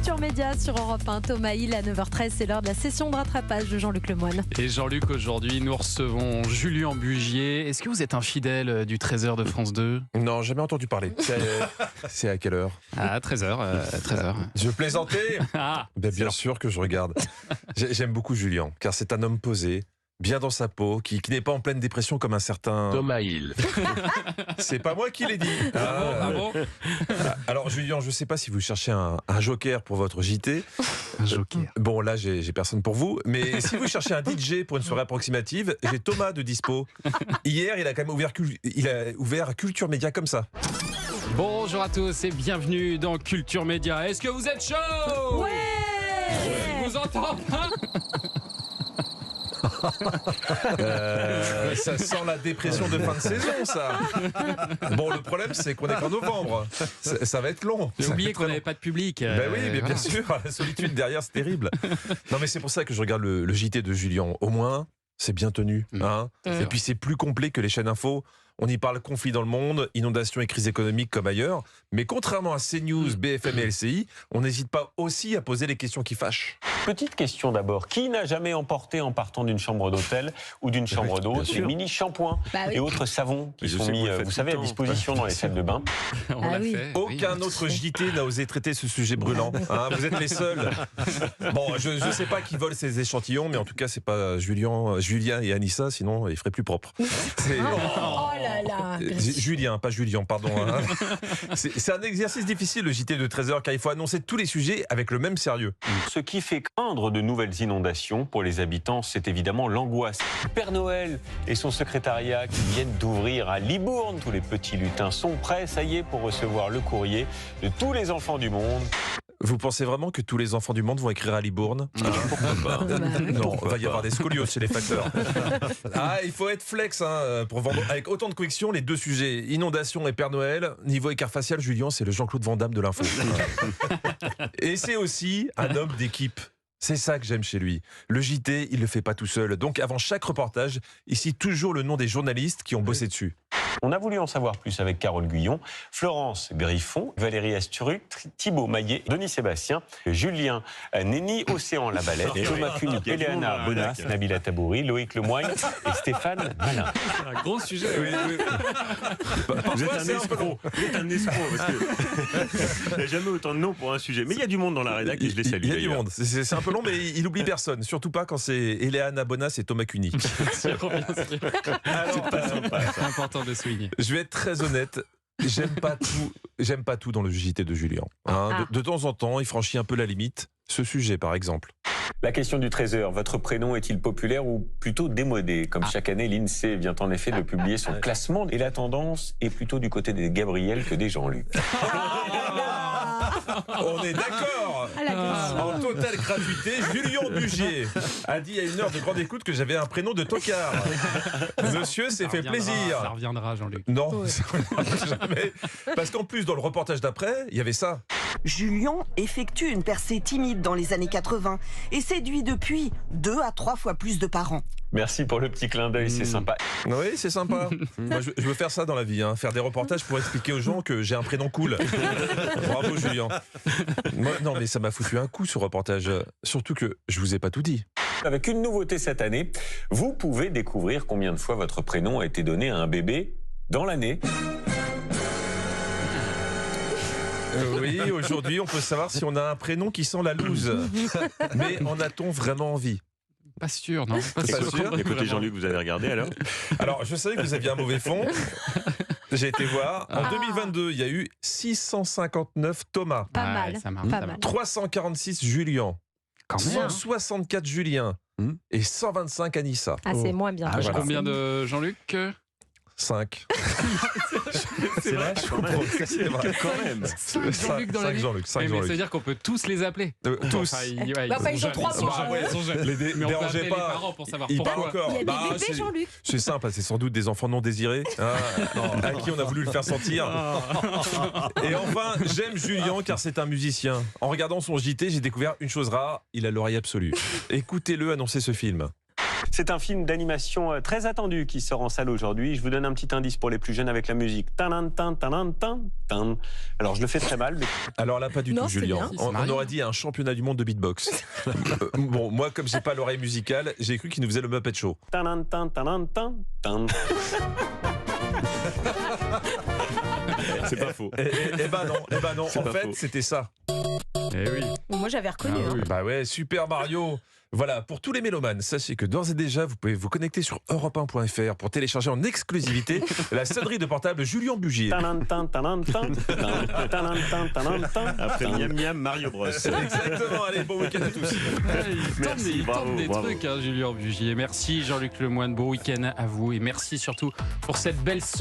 Culture Média sur Europe 1. Thomas Hill à 9h13, c'est l'heure de la session de rattrapage de Jean-Luc Lemoyne. Et Jean-Luc, aujourd'hui, nous recevons Julien Bugier. Est-ce que vous êtes un fidèle du 13h de France 2 ? Non, jamais entendu parler. C'est à quelle heure ? À 13h. 13h. Je plaisantais. Bien sûr que je regarde. J'aime beaucoup Julien, car c'est un homme posé, bien dans sa peau, qui n'est pas en pleine dépression comme un certain... Thomas Hill. C'est pas moi qui l'ai dit. Ah bon Alors Julien, je ne sais pas si vous cherchez un joker pour votre JT. Un joker. Bon, là, j'ai personne pour vous. Mais si vous cherchez un DJ pour une soirée approximative, j'ai Thomas de dispo. Hier, il a quand même ouvert Culture Média comme ça. Bonjour à tous et bienvenue dans Culture Média. Est-ce que vous êtes chaud ? Ouais. Je vous entends pas. Ça sent la dépression de fin de saison, ça. Bon, le problème, c'est qu'on est qu'en novembre. Ça va être long. J'ai oublié qu'on n'avait pas de public. Ben oui, mais bien sûr, la solitude derrière, c'est terrible. Non, mais c'est pour ça que je regarde le JT de Julien. Au moins, c'est bien tenu. Hein. Et puis, c'est plus complet que les chaînes info. On y parle conflit dans le monde, inondations et crise économique comme ailleurs. Mais contrairement à CNews, BFM et LCI, on n'hésite pas aussi à poser les questions qui fâchent. Petite question d'abord. Qui n'a jamais emporté en partant d'une chambre d'hôtel ou d'une chambre d'eau des mini-shampoings et autres savons qui sont mis, vous savez, à disposition dans les salles de bain? On l'a fait. Aucun autre JT n'a osé traiter ce sujet brûlant. Hein, vous êtes les seuls. Bon, je ne sais pas qui vole ces échantillons, mais en tout cas, c'est pas Julien et Anissa, sinon il ferait plus propre. Julien, pas Julien, pardon. Hein. C'est un exercice difficile, le JT de 13h, car il faut annoncer tous les sujets avec le même sérieux. Ce qui fait craindre de nouvelles inondations pour les habitants, c'est évidemment l'angoisse. Père Noël et son secrétariat qui viennent d'ouvrir à Libourne. Tous les petits lutins sont prêts, ça y est, pour recevoir le courrier de tous les enfants du monde. Vous pensez vraiment que tous les enfants du monde vont écrire à Libourne ? Pourquoi pas? Non, il va y avoir des scolioses chez les facteurs. Il faut être flex pour vendre avec autant de conviction les deux sujets, inondation et Père Noël. Niveau écart facial, Julien, c'est le Jean-Claude Van Damme de l'info. Et c'est aussi un homme d'équipe. C'est ça que j'aime chez lui. Le JT, il le fait pas tout seul. Donc avant chaque reportage, il cite toujours le nom des journalistes qui ont bossé dessus. On a voulu en savoir plus avec Carole Guyon, Florence Griffon, Valérie Asturuc, Thibaut Maillet, Denis Sébastien, Julien Néni, Océan Labalette, Thomas Cuny, Eleana Bonas, Nabila Tabouri, Loïc Lemoyne et Stéphane Malin. C'est un gros sujet. Vous êtes un escroc. Vous êtes un escroc parce que il n'y a jamais autant de noms pour un sujet. Mais il y a du monde dans la rédac et je les salue. Il y a du monde. C'est un peu long, mais il oublie personne. Surtout pas quand c'est Eleana Bonas et Thomas Cuny. C'est important de souligner. Je vais être très honnête. J'aime pas tout dans le JT de Julien. Hein. De temps en temps, il franchit un peu la limite. Ce sujet, par exemple. La question du 13h, votre prénom est-il populaire ou plutôt démodé? Comme chaque année, l'INSEE vient en effet de publier son classement et la tendance est plutôt du côté des Gabriel que des Jean-Luc. On est d'accord. En totale gratuité, Julien Bugier a dit à une heure de grande écoute que j'avais un prénom de tocard. Monsieur s'est fait plaisir. Ça reviendra, Jean-Luc. Non, ça reviendra jamais. Parce qu'en plus, dans le reportage d'après, il y avait ça. Julien effectue une percée timide dans les années 80 et séduit depuis 2 à 3 fois plus de parents. Merci pour le petit clin d'œil, c'est sympa. Oui, c'est sympa. Moi, je veux faire ça dans la vie, hein. Faire des reportages pour expliquer aux gens que j'ai un prénom cool. Bravo, Julien. Moi, non, mais ça m'a foutu un coup, ce reportage. Surtout que je vous ai pas tout dit. Avec une nouveauté cette année, vous pouvez découvrir combien de fois votre prénom a été donné à un bébé dans l'année. Oui, aujourd'hui, on peut savoir si on a un prénom qui sent la loose. Mais en a-t-on vraiment envie ? Pas sûr, non. Pas sûr. Écoutez Jean-Luc, vous allez regarder alors. Alors, je savais que vous aviez un mauvais fond. J'ai été voir. En 2022, il y a eu 659 Thomas. Pas mal. Ça marche, Pas ça mal. 346 Julien. Quand même. 164 Julien. Et 125 Anissa. C'est moins bien. Voilà. Combien de Jean-Luc ? 5. C'est vrai, Quand même. 5 Jean-Luc dans la 5 vie. Jean-Luc. 5 Mais ça Jean-Luc. veut dire qu'on peut tous les appeler. Tous. ils ont 3 mois. Les Mais on peut dérangez appeler les pas. parents pour savoir Il pourquoi. parle encore. Il y a des bébés, Jean-Luc. C'est simple, c'est sans doute des enfants non désirés à qui on a voulu le faire sentir. Et enfin, j'aime Julien car c'est un musicien. En regardant son JT, j'ai découvert une chose rare, il a l'oreille absolue. Écoutez-le annoncer ce film. C'est un film d'animation très attendu qui sort en salle aujourd'hui. Je vous donne un petit indice pour les plus jeunes avec la musique. Tan, tan, tan, tan, tan. Alors je le fais très mal, mais Alors là, pas du Non, tout, c'est Julien. bien. On aurait dit un championnat du monde de beatbox. Bon, moi, comme j'ai pas l'oreille musicale, j'ai cru qu'il nous faisait le Muppet Show. tan, tan, tan, tan, tan. C'est pas faux. Eh ben non. C'est En pas fait, faux. c'était ça. Eh oui. Moi, j'avais reconnu. Ah hein. oui. Bah ouais, Super Mario. Voilà, pour tous les mélomanes, sachez que d'ores et déjà, vous pouvez vous connecter sur europe1.fr pour télécharger en exclusivité la sonnerie de portable Julien Bugier. Tan, tan, tan, tan, tan, tan, tan, tan, tan. Après Miam Miam, Mario Bros. Exactement, allez, bon week-end à tous. Il tente Merci, des, il tente bravo, des bravo. trucs, hein, Julien Bugier. Merci Jean-Luc Lemoyne, bon week-end à vous et merci surtout pour cette belle semaine.